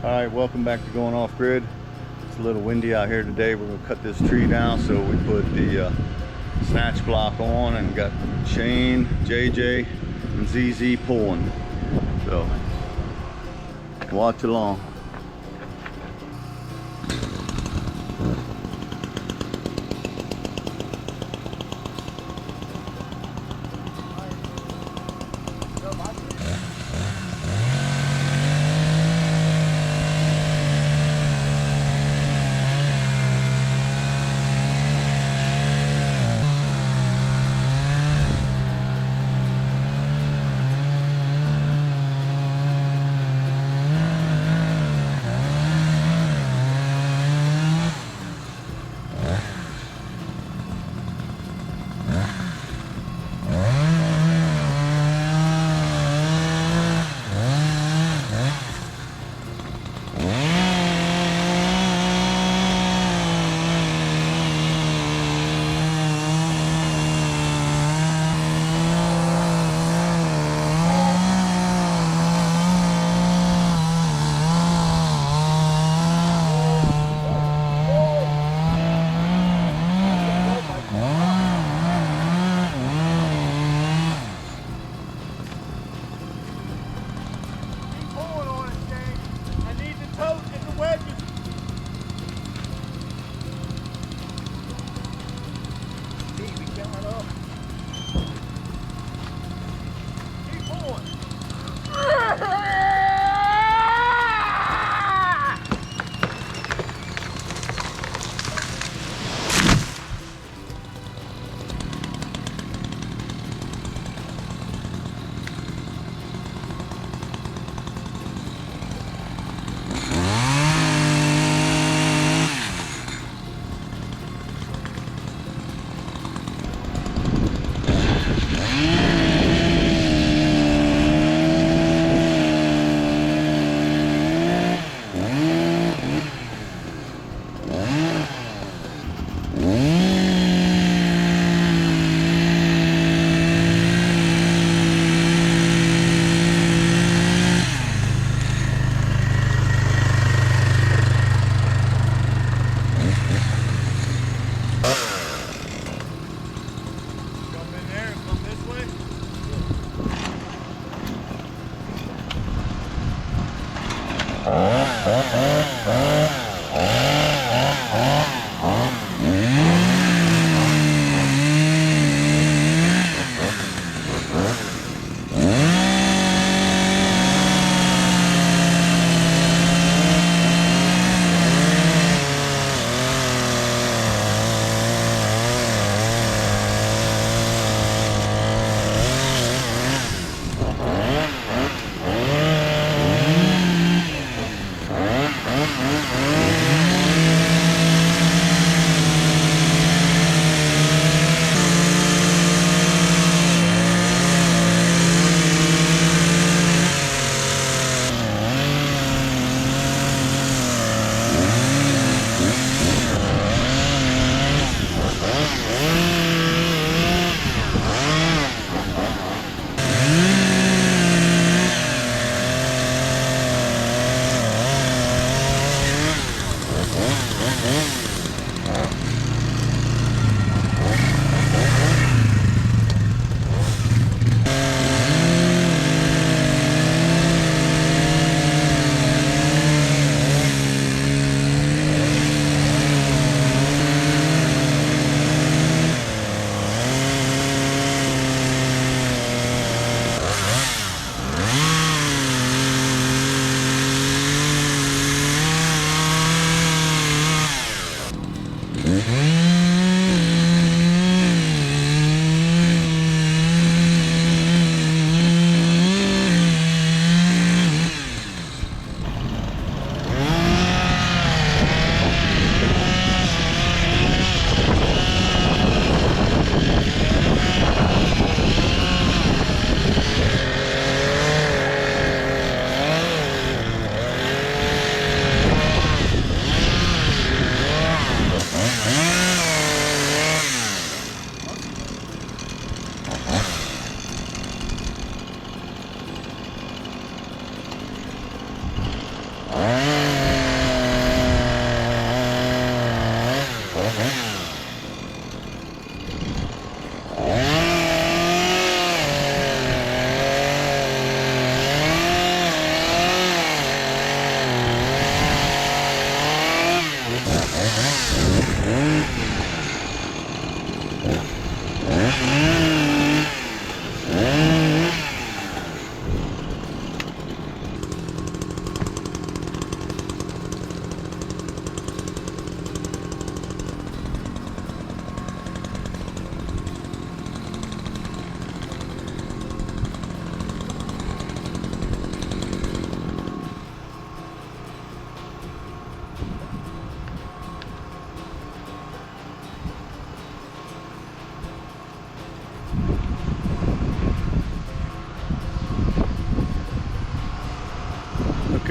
Alright, welcome back to Going Off Grid. It's a little windy out here today. We're going to cut this tree down, so we put the snatch block on and got Shane, JJ, and ZZ pulling. So, watch along.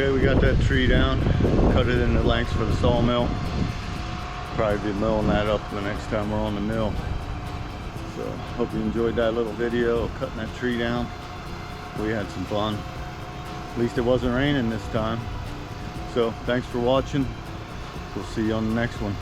Okay, we got that tree down, cut it into lengths for the sawmill. Probably be milling that up the next time we're on the mill. So hope you enjoyed that little video of cutting that tree down. We had some fun. At least it wasn't raining this time. So thanks for watching. We'll see you on the next one.